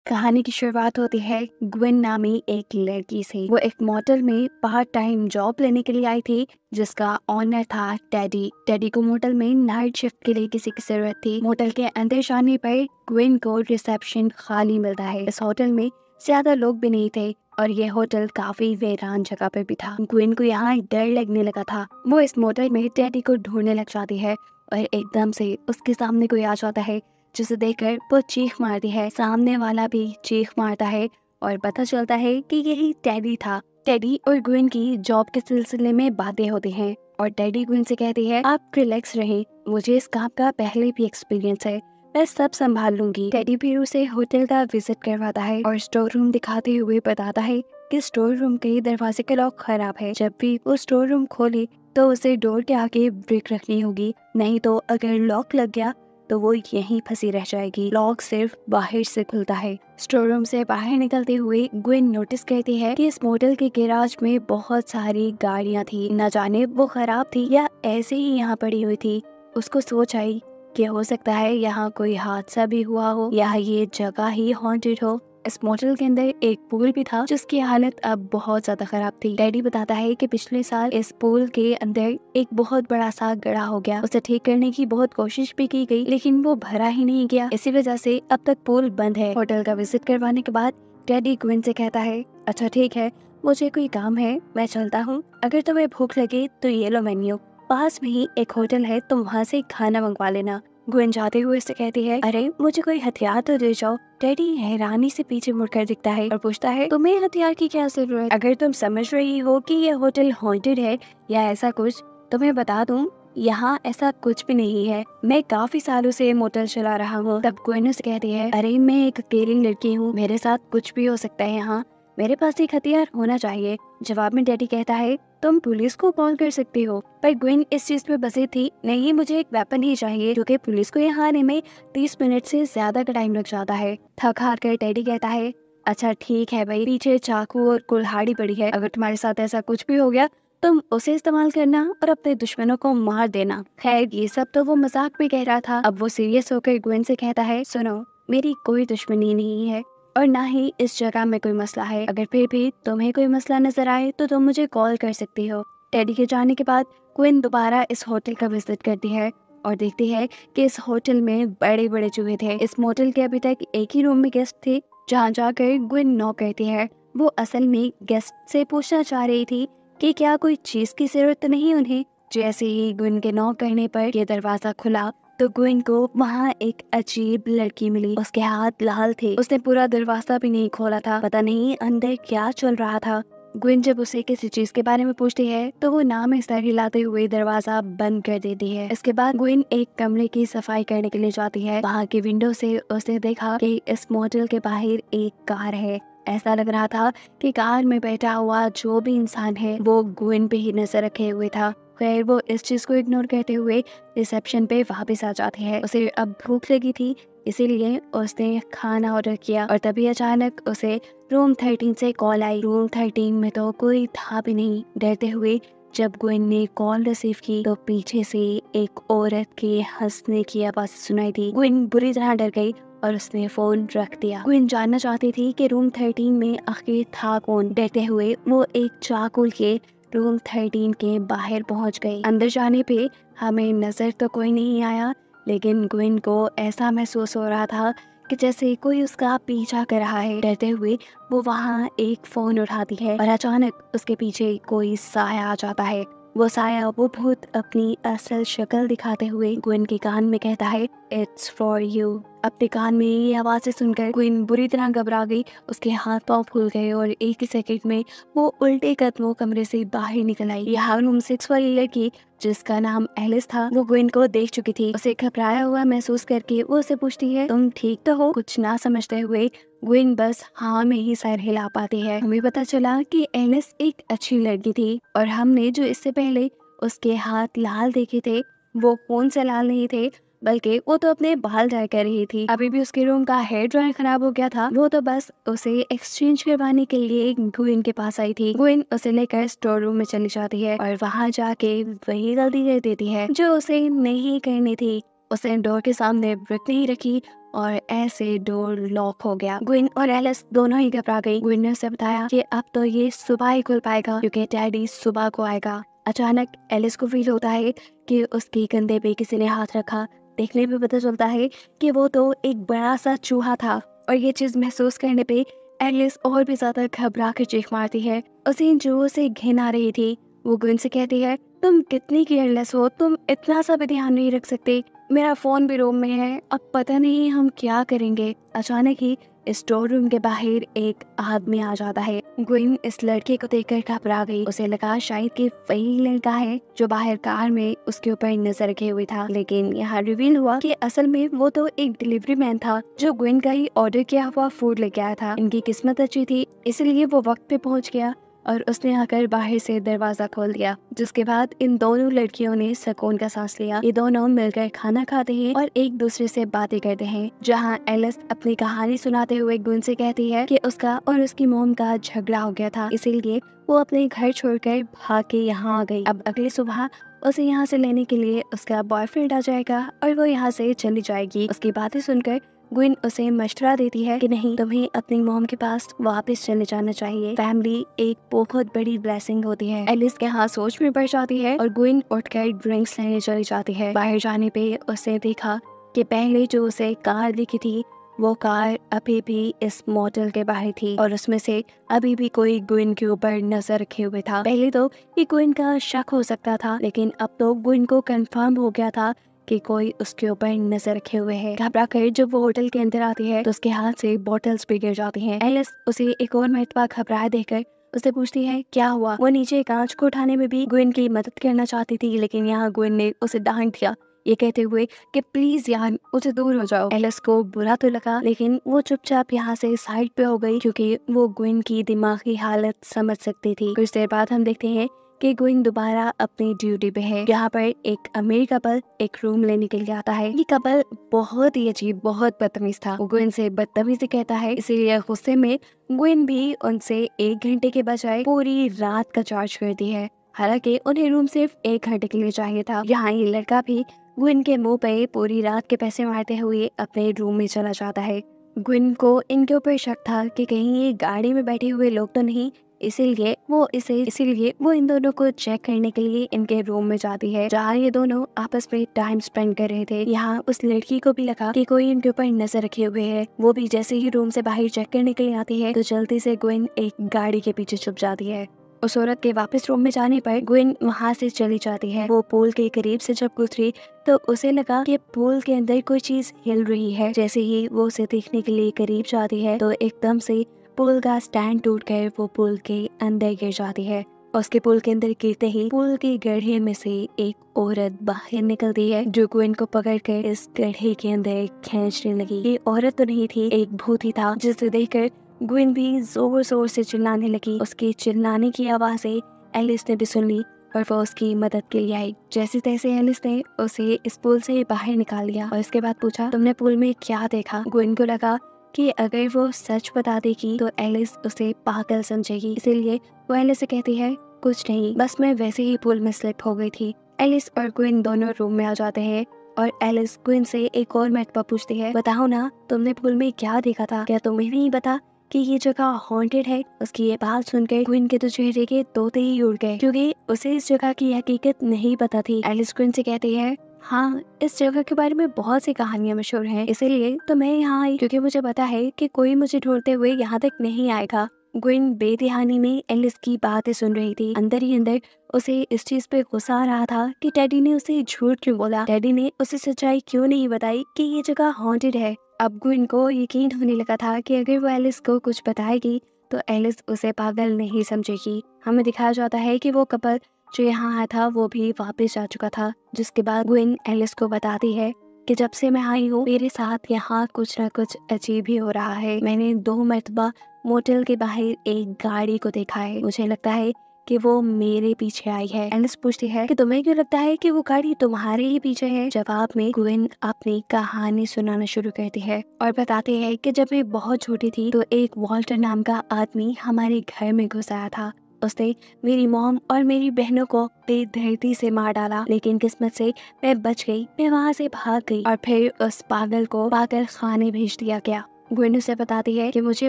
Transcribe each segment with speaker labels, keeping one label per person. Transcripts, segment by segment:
Speaker 1: कहानी की शुरुआत होती है ग्वेन नामी एक लड़की से। वो एक मोटल में पार्ट टाइम जॉब लेने के लिए आई थी, जिसका ऑनर था टेडी। टेडी को मोटल में नाइट शिफ्ट के लिए किसी की जरूरत थी। मोटल के अंदर जाने पर ग्वेन को रिसेप्शन खाली मिलता है। इस होटल में ज्यादा लोग भी नहीं थे और ये होटल काफी वीरान जगह पर भी था। ग्वेन को यहाँ डर लगने लगा था। वो इस मोटल में टेडी को ढूंढने लग जाती है और एकदम से उसके सामने कोई आ जाता है, जिसे देखकर वो चीख मारती है। सामने वाला भी चीख मारता है और पता चलता है कि यही टेडी था। टेडी और ग्वेन की जॉब के सिलसिले में बातें होती हैं और टेडी ग्वेन से कहती है, आप रिलैक्स रहें, मुझे इस काम का पहले भी एक्सपीरियंस है, मैं सब संभाल लूंगी। टेडी फिर उसे होटल का विजिट करवाता है और स्टोर रूम दिखाते हुए बताता है कि स्टोर रूम के दरवाजे का लॉक खराब है। जब भी वो स्टोर रूम खोले तो उसे डोर के आगे ब्रेक रखनी होगी, नहीं तो अगर लॉक लग गया तो वो यहीं फंसी रह जाएगी। लॉक सिर्फ बाहर से खुलता है। स्टोर रूम से बाहर निकलते हुए ग्वेन नोटिस करती है कि इस मोटल के गैराज में बहुत सारी गाड़ियां थी। न जाने वो खराब थी या ऐसे ही यहाँ पड़ी हुई थी। उसको सोच आई कि हो सकता है यहाँ कोई हादसा भी हुआ हो या ये जगह ही हॉन्टेड हो। इस मोटल के अंदर एक पूल भी था, जिसकी हालत अब बहुत ज्यादा खराब थी। डैडी बताता है कि पिछले साल इस पूल के अंदर एक बहुत बड़ा सा गड्ढा हो गया। उसे ठीक करने की बहुत कोशिश भी की गई, लेकिन वो भरा ही नहीं गया। इसी वजह से अब तक पूल बंद है। होटल का विजिट करवाने के बाद डैडी ग्वेन से कहता है, अच्छा ठीक है, मुझे कोई काम है, मैं चलता हूँ। अगर तुम्हें भूख लगे तो ये लो मेन्यू, पास में ही एक होटल है, तुम वहाँ से खाना मंगवा लेना। ग्वेन जाते हुए उससे कहती है, अरे मुझे कोई हथियार तो दे जाओ। डैडी हैरानी से पीछे मुड़कर दिखता है और पूछता है, तुम्हें हथियार की क्या जरूरत? अगर तुम समझ रही हो कि ये होटल हॉन्टेड है या ऐसा कुछ, तो मैं बता दूं, यहाँ ऐसा कुछ भी नहीं है। मैं काफी सालों से मोटल चला रहा हूँ। तब ग्वेन उसे कहती है, अरे मैं एक अकेली लड़की हूँ, मेरे साथ कुछ भी हो सकता है यहाँ, मेरे पास एक हथियार होना चाहिए। जवाब में डैडी कहता है, तुम पुलिस को कॉल कर सकती हो। पर ग्वेन इस चीज पे बसी थी, नहीं मुझे एक वेपन ही चाहिए, क्योंकि पुलिस को यहाँ आने में 30 मिनट से ज्यादा का टाइम लग जाता है। थक हार कर डैडी कहता है, अच्छा ठीक है भाई, पीछे चाकू और कुल्हाड़ी पड़ी है, अगर तुम्हारे साथ ऐसा कुछ भी हो गया तुम उसे इस्तेमाल करना और अपने दुश्मनों को मार देना। खैर ये सब तो वो मजाक में कह रहा था। अब वो सीरियस होकर ग्वेन से कहता है, सुनो, मेरी कोई दुश्मनी नहीं है और ना ही इस जगह में कोई मसला है। अगर फिर भी तुम्हें कोई मसला नजर आए तो तुम मुझे कॉल कर सकती हो। टेडी के जाने के बाद क्विन दोबारा इस होटल का विजिट करती है और देखती है कि इस होटल में बड़े बड़े चूहे थे। इस मोटल के अभी तक एक ही रूम में गेस्ट थे, जहाँ जाकर ग्विन नॉक करती है। वो असल में गेस्ट से पूछना चाह रही थी कि क्या कोई चीज की जरूरत नहीं उन्हें। जैसे ही ग्विन के नॉक करने पर ये दरवाजा खुला तो ग्वेन को वहाँ एक अजीब लड़की मिली। उसके हाथ लाल थे, उसने पूरा दरवाजा भी नहीं खोला था, पता नहीं अंदर क्या चल रहा था। ग्वेन जब उसे किसी चीज के बारे में पूछती है तो वो नाम में सर हिलाते हुए दरवाजा बंद कर देती है। इसके बाद ग्वेन एक कमरे की सफाई करने के लिए जाती है। वहाँ के विंडो से उसने देखा कि इस मोटल के बाहर एक कार है। ऐसा लग रहा था कि कार में बैठा हुआ जो भी इंसान है वो ग्वेन पे ही नजर रखे हुए था। खैर वो इस चीज को इग्नोर करते हुए रिसेप्शन पे वापस आ जाती है। उसे अब भूख लगी थी, इसीलिए उसने खाना ऑर्डर किया और तभी अचानक उसे रूम 13 से कॉल आई। रूम 13 में तो कोई था भी नहीं। डरते हुए जब ग्वेन ने कॉल रिसीव की तो पीछे से एक औरत के हंसने की आवाज सुनाई दी। ग्वेन बुरी तरह डर गई और उसने फोन रख दिया। ग्वेन जानना चाहती थी कि रूम 13 में आखिर था कौन। डरते हुए वो एक चाकू के रूम 13 के बाहर पहुंच गई। अंदर जाने पे हमें नजर तो कोई नहीं आया, लेकिन ग्वेन को ऐसा महसूस हो रहा था कि जैसे कोई उसका पीछा कर रहा है। डरते हुए वो वहाँ एक फोन उठाती है और अचानक उसके पीछे कोई साया आ जाता है। वो साया वो भूत अपनी असल शक्ल दिखाते हुए ग्वेन के कान में कहता है, इट्स फॉर यू। अपने कान में ये आवाजें सुनकर ग्वेन बुरी तरह घबरा गई। उसके हाथ पांव फूल गए और एक ही सेकंड में वो उल्टे कदमों कमरे से बाहर निकल आई। यहाँ रूम 6 वाली लड़की, जिसका नाम एलिस था, वो ग्वेन को देख चुकी थी। उसे घबराया हुआ महसूस करके वो उसे पूछती है, तुम ठीक तो हो? कुछ ना समझते हुए ग्वेन बस हाँ में ही सर हिला पाती है। हमें पता चला कि एलिस एक अच्छी लड़की थी और हमने जो इससे पहले उसके हाथ लाल देखे थे वो खून से लाल नहीं थे, बल्कि वो तो अपने बाल ड्राई कर रही थी। अभी भी उसके रूम का हेयर ड्रायर खराब हो गया था। वो तो बस उसे एक्सचेंज करवाने के लिए ग्वेन के पास आई थी। ग्वेन उसे लेकर स्टोर रूम में चली जाती है और वहाँ जाके वही गलती कर देती है जो उसे नहीं करनी थी। उसने डोर के सामने ब्रिक नहीं रखी और ऐसे डोर लॉक हो गया। ग्विन और एलिस दोनों ही घबरा गई। ग्विन ने उसे बताया कि अब तो ये सुबह ही खुल पाएगा क्योंकि टेडी सुबह को आएगा। अचानक एलिस को फील होता है कि उसके कंधे पे किसी ने हाथ रखा। देखने पे पता चलता है कि वो तो एक बड़ा सा चूहा था और ये चीज महसूस करने पे एलिस और भी ज्यादा घबरा कर चीख मारती है। उसे इन चूहों से घिन आ रही थी। वो ग्विन से कहती है, तुम कितनी केयरलेस हो, तुम इतना सा भी ध्यान नहीं रख सकते। मेरा फोन भी रूम में है, अब पता नहीं हम क्या करेंगे। अचानक ही स्टोर रूम के बाहर एक आदमी आ जाता है। ग्विन इस लड़के को देखकर घबरा गई। उसे लगा शायद कि वही लड़का है जो बाहर कार में उसके ऊपर नजर रखे हुए था, लेकिन यहाँ रिवील हुआ कि असल में वो तो एक डिलीवरी मैन था जो ग्विन का ही ऑर्डर किया हुआ फूड लेके आया था। इनकी किस्मत अच्छी थी इसलिए वो वक्त पे पहुंच गया और उसने आकर बाहर से दरवाजा खोल दिया, जिसके बाद इन दोनों लड़कियों ने सुकून का सांस लिया। ये दोनों मिलकर खाना खाते हैं और एक दूसरे से बातें करते हैं, जहां एलिस अपनी कहानी सुनाते हुए गुन से कहती है कि उसका और उसकी मोम का झगड़ा हो गया था, इसीलिए वो अपने घर छोड़कर भाग के यहाँ आ गई। अब अगली सुबह उसे यहाँ से लेने के लिए उसका बॉयफ्रेंड आ जाएगा और वो यहाँ से चली जाएगी। उसकी बातें सुनकर ग्विन उसे मशवरा देती है कि नहीं, तुम्हें अपनी मॉम के पास वापस चले जाना चाहिए। फैमिली एक बहुत बड़ी ब्लेसिंग होती है। एलिस के हाथ सोच में पड़ जाती है और ग्विन उठकर ड्रिंक्स लेने चली जाती है। बाहर जाने पे उसे देखा कि पहले जो उसे कार दिखी थी वो कार अभी भी इस मोटल के बाहर थी और उसमें से अभी भी कोई ग्विन के ऊपर नजर रखे हुए था। पहले तो ये ग्विन का शक हो सकता था, लेकिन अब तो ग्विन को कंफर्म हो गया था कि कोई उसके ऊपर नजर रखे हुए है। घबरा कर जब वो होटल के अंदर आती है तो उसके हाथ से बॉटल्स भी गिर जाती हैं। एलिस उसे एक और मरतबा घबराए देखकर उससे पूछती है क्या हुआ। वो नीचे कांच को उठाने में भी ग्विन की मदद करना चाहती थी, लेकिन यहाँ ग्विन ने उसे डांट दिया, ये कहते हुए कि प्लीज यार मुझे दूर हो जाओ। एलिस को बुरा तो लगा, लेकिन वो चुपचाप यहाँ से साइड पे हो गई क्योंकि वो ग्विन की दिमागी हालत समझ सकती थी। कुछ देर बाद हम देखते हैं कि ग्विन दोबारा अपनी ड्यूटी पे है। यहाँ पर एक अमीर कपल एक रूम लेने के लिए आता है। ये कपल बहुत ही अजीब, बहुत बदतमीज था। वो ग्विन से बदतमीजी कहता है, इसीलिए गुस्से में ग्विन भी उनसे 1 घंटे के बजाय पूरी रात का चार्ज करती है। हालांकि उन्हें रूम सिर्फ 1 घंटे के लिए चाहिए था। यहाँ ये लड़का भी ग्विन के मुंह पे पूरी रात के पैसे मारते हुए अपने रूम में चला जाता है। ग्विन को इनके ऊपर शक था कि कहीं ये गाड़ी में बैठे हुए लोग तो नहीं, इसीलिए वो इन दोनों को चेक करने के लिए इनके रूम में जाती है, जहाँ ये दोनों आपस में टाइम स्पेंड कर रहे थे। यहाँ उस लड़की को भी लगा कि कोई इनके ऊपर नजर रखे हुए है। वो भी जैसे ही रूम से बाहर चेक करने के लिए आती है तो जल्दी से ग्विन एक गाड़ी के पीछे छुप जाती है। उस औरत के वापस रूम में जाने पर ग्विन वहाँ से चली जाती है। वो पूल के करीब से जब गुजरी तो उसे लगा कि पूल के अंदर कोई चीज हिल रही है। जैसे ही वो उसे देखने के लिए करीब जाती है तो एकदम से पुल का स्टैंड टूटकर वो पुल के अंदर गिर जाती है। उसके पुल के अंदर गिरते ही पुल के गड्ढे में से एक औरत बाहर निकलती है, जो ग्विन को पकड़कर इस गड्ढे के अंदर खींचने लगी। ये औरत तो नहीं थी, एक भूत ही था, जिसे देखकर ग्विन भी जोर जोर से चिल्लाने लगी। उसके चिल्लाने की आवाज़ें एलिस ने भी सुन ली और वो उसकी मदद के लिए आई। जैसे तैसे एलिस ने उसे इस पुल से बाहर निकाल लिया और इसके बाद पूछा, तुमने पुल में क्या देखा। ग्विन को लगा कि अगर वो सच बता देगी तो एलिस उसे पागल समझेगी, इसीलिए वो एलिस से कहती है, कुछ नहीं, बस मैं वैसे ही पुल में स्लिप हो गई थी। एलिस और ग्विन दोनों रूम में आ जाते हैं और एलिस ग्विन से एक और मरतबा पूछती है, बताओ ना तुमने पुल में क्या देखा था, क्या तुम्हें नहीं पता कि ये जगह हॉन्टेड है। उसकी ये बात सुनकर ग्विन के तो चेहरे के तोते ही उड़ गए, क्योंकि उसे इस जगह की हकीकत नहीं पता थी। एलिस ग्विन से कहती है, हाँ, इस जगह के बारे में बहुत सी कहानियां मशहूर हैं, इसीलिए तो मैं यहाँ आई, क्योंकि मुझे पता है कि कोई मुझे ढूंढते हुए यहाँ तक नहीं आएगा। ग्विन बेध्यानी में एलिस की बातें सुन रही थी। अंदर ही अंदर उसे इस चीज पे गुस्सा आ रहा था कि टेडी ने उसे झूठ क्यों बोला। टेडी ने उसे सच्चाई क्यों नहीं बताई कि ये जगह हॉन्टेड है। अब ग्विन को यकीन होने लगा था कि अगर वो एलिस को कुछ बताएगी तो एलिस उसे पागल नहीं समझेगी। हमें दिखाया जाता है कि वो कपल जो यहाँ आया था वो भी वापस जा चुका था, जिसके बाद ग्विन एलिस को बताती है कि जब से मैं आई हूँ मेरे साथ यहाँ कुछ न कुछ अजीब ही हो रहा है। मैंने 2 मरतबा मोटेल के बाहर एक गाड़ी को देखा है, मुझे लगता है कि वो मेरे पीछे आई है। एलिस पूछती है कि तुम्हें क्यों लगता है कि वो गाड़ी तुम्हारे ही पीछे है। जवाब में ग्विन अपनी कहानी सुनाना शुरू करती है और बताती है कि जब मैं बहुत छोटी थी तो एक वॉल्टर नाम का आदमी हमारे घर में घुस आया था। उसने मेरी मॉम और मेरी बहनों को बेदर्दी से मार डाला, लेकिन किस्मत से मैं बच गई। मैं वहाँ से भाग गई और फिर उस पागल को पागल खाने भेज दिया गया। ग्वेन उसे बताती है कि मुझे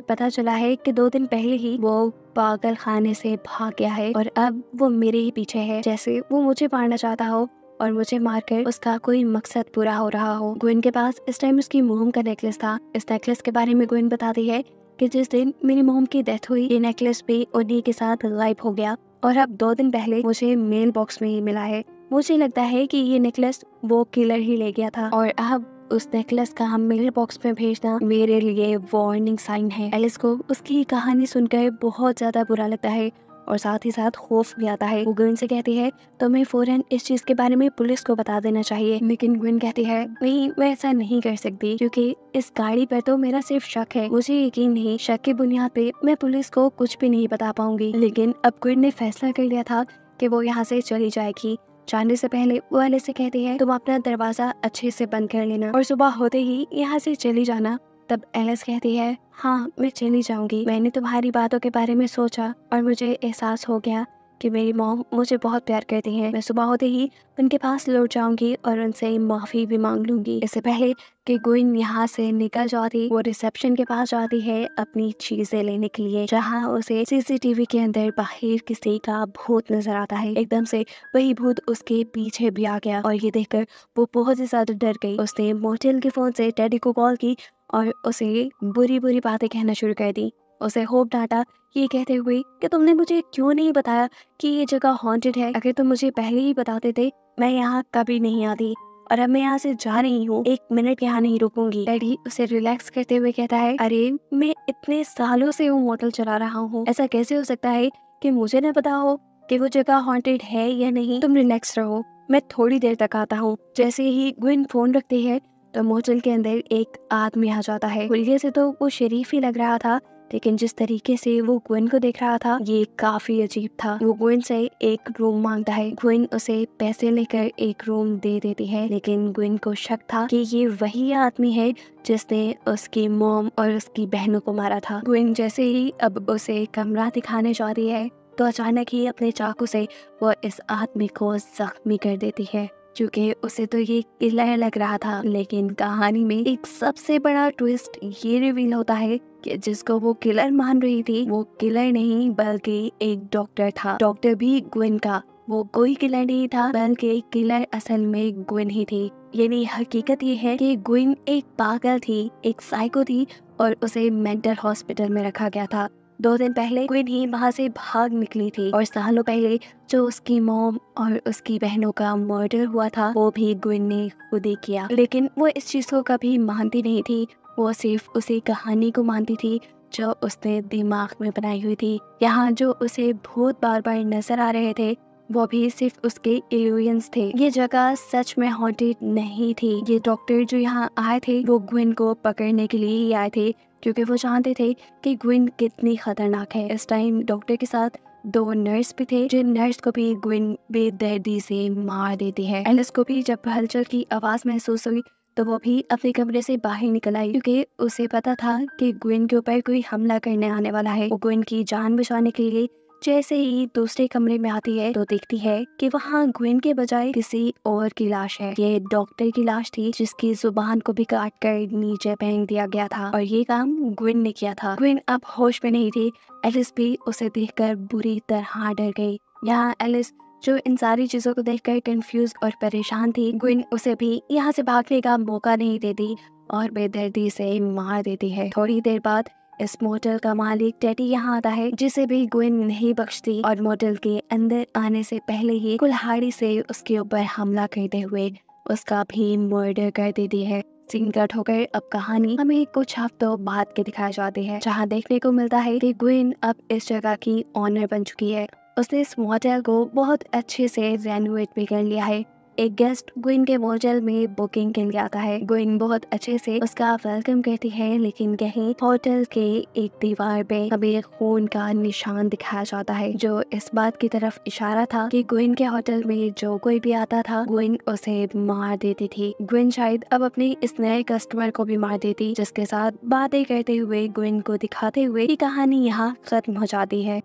Speaker 1: पता चला है कि 2 दिन पहले ही वो पागल खाने से भाग गया है और अब वो मेरे ही पीछे है, जैसे वो मुझे मारना चाहता हो और मुझे मारकर उसका कोई मकसद पूरा हो रहा हो। ग्वेन के पास इस टाइम उसकी मोम का नेकलेस था। इस नेकलेस के बारे में ग्वेन बताती है कि जिस दिन मेरी मोम की डेथ हुई, ये नेकलेस भी उन्हीं के साथ गायब हो गया और अब 2 दिन पहले मुझे मेल बॉक्स में ही मिला है। मुझे लगता है कि ये नेकलेस वो किलर ही ले गया था और अब उस नेकलेस का मेल बॉक्स में भेजना मेरे लिए वार्निंग साइन है। एलिस को उसकी कहानी सुनकर बहुत ज्यादा बुरा लगता है और साथ ही साथ खौफ भी आता है। वो ग्विन से कहती है तुम्हें फौरन इस चीज के बारे में पुलिस को बता देना चाहिए, लेकिन ग्विन कहती है नहीं, मैं ऐसा नहीं कर सकती क्योंकि इस गाड़ी पर तो मेरा सिर्फ शक है, मुझे यकीन नहीं, शक की बुनियाद पे मैं पुलिस को कुछ भी नहीं बता पाऊंगी। लेकिन अब ग्विन ने फैसला कर लिया था कि वो यहाँ से चली जाएगी। जाने से पहले वो एलिस से कहती है तुम अपना दरवाजा अच्छे से बंद कर लेना और सुबह होते ही यहाँ से चली जाना। तब एलिस कहती है हाँ, मैं चली जाऊंगी। मैंने तुम्हारी बातों के बारे में सोचा और मुझे एहसास हो गया कि मेरी मॉम मुझे बहुत प्यार करती हैं। मैं सुबह होते ही उनके पास लौट जाऊंगी और उनसे माफी भी मांग लूंगी। इससे पहले कि ग्विन यहाँ से निकल जाती, वो रिसेप्शन के पास जाती है अपनी चीजें लेने के लिए, जहाँ उसे सीसीटीवी के अंदर बाहर किसी का भूत नजर आता है। एकदम से वही भूत उसके पीछे भी आ गया और ये देखकर वो बहुत ही ज्यादा डर गई। उसने मोटेल के फोन से टेडी को कॉल की और उसे बुरी बुरी बातें कहना शुरू कर दी। उसे होप डांटा ये कहते हुए कि तुमने मुझे क्यों नहीं बताया कि ये जगह हॉन्टेड है। अगर तुम मुझे पहले ही बताते थे मैं यहाँ कभी नहीं आती और अब मैं यहाँ से जा रही हूँ, 1 मिनट यहाँ नहीं रुकूंगी। डैडी उसे रिलैक्स करते हुए कहता है अरे मैं इतने सालों से वो मोटल चला रहा हूँ, ऐसा कैसे हो सकता है कि मुझे न पता हो कि वो जगह हॉन्टेड है या नहीं। तुम रिलैक्स रहो, मैं थोड़ी देर तक आता हूँ। जैसे ही ग्विन फोन रखती है तो मोटल के अंदर एक आदमी आ जाता है। खुलिये से तो वो शरीफ ही लग रहा था, लेकिन जिस तरीके से वो ग्विन को देख रहा था ये काफी अजीब था। वो ग्विन से एक रूम मांगता है। ग्विन उसे पैसे लेकर एक रूम दे देती है, लेकिन ग्विन को शक था कि ये वही आदमी है जिसने उसकी मॉम और उसकी बहनों को मारा था। ग्विन जैसे ही अब उसे कमरा दिखाने जाती है तो अचानक ही अपने चाकू से वो इस आदमी को जख्मी कर देती है, क्योंकि उसे तो ये किलर लग रहा था। लेकिन कहानी में एक सबसे बड़ा ट्विस्ट ये रिवील होता है कि जिसको वो किलर मान रही थी वो किलर नहीं बल्कि एक डॉक्टर था। डॉक्टर भी ग्विन का, वो कोई किलर नहीं था बल्कि किलर असल में ग्विन ही थी। यानी हकीकत ये है कि ग्विन एक पागल थी, एक साइको थी और उसे मेंटल हॉस्पिटल में रखा गया था। 2 दिन पहले ग्विन ही वहाँ से भाग निकली थी और सालों पहले जो उसकी मॉम और उसकी बहनों का मर्डर हुआ था वो भी ग्विन ने खुद ही किया। लेकिन वो इस चीज को कभी मानती नहीं थी, वो सिर्फ उसी कहानी को मानती थी जो उसने दिमाग में बनाई हुई थी। यहाँ जो उसे भूत बार बार नजर आ रहे थे वो भी सिर्फ उसके इल्यूजन्स थे। ये जगह सच में हॉन्टेड नहीं थी। ये डॉक्टर जो यहाँ आए थे वो ग्विन को पकड़ने के लिए ही आए थे, क्योंकि वो जानते थे कि ग्विन कितनी खतरनाक है। इस टाइम डॉक्टर के साथ 2 नर्स भी थे, जिन नर्स को भी ग्विन बेदर्दी से मार देती है। एलिस को भी जब हलचल की आवाज महसूस हुई तो वो भी अपने कमरे से बाहर निकल आई, क्योंकि उसे पता था कि ग्विन के ऊपर कोई हमला करने आने वाला है। वो ग्विन की जान बचाने के लिए जैसे ही दूसरे कमरे में आती है तो देखती है कि वहाँ ग्विन के बजाय किसी और की लाश है। ये डॉक्टर की लाश थी जिसकी जुबान को भी काट कर नीचे फेंक दिया गया था और ये काम ग्विन ने किया था। ग्विन अब होश में नहीं थी। एलिस भी उसे देखकर बुरी तरह डर गई। यहाँ एलिस जो इन सारी चीजों को देखकर कंफ्यूज और परेशान थी, ग्विन उसे भी यहाँ से भागने का मौका नहीं देती और बेदर्दी से मार देती है। थोड़ी देर बाद इस मोटल का मालिक टेडी यहाँ आता है, जिसे भी ग्विन नहीं बख्शती और मोटल के अंदर आने से पहले ही कुल्हाड़ी से उसके ऊपर हमला करते हुए उसका भी मर्डर कर देती है। सीन कट होकर अब कहानी हमें कुछ हफ्तों बाद के दिखाई जाती है, जहाँ देखने को मिलता है कि ग्विन अब इस जगह की ऑनर बन चुकी है। उसने इस मोटेल को बहुत अच्छे से रेनोवेट भी कर लिया है। एक गेस्ट ग्विन के मोटेल में बुकिंग के लिए आता है। ग्विन बहुत अच्छे से उसका वेलकम करती है, लेकिन कहीं होटल के एक दीवार पे हमें खून का निशान दिखाया जाता है, जो इस बात की तरफ इशारा था कि ग्विन के होटल में जो कोई भी आता था ग्विन उसे मार देती थी। ग्विन शायद अब अपने इस नए कस्टमर को भी मार देती, जिसके साथ बातें करते हुए ग्विन को दिखाते हुए ये कहानी यहाँ खत्म हो जाती है।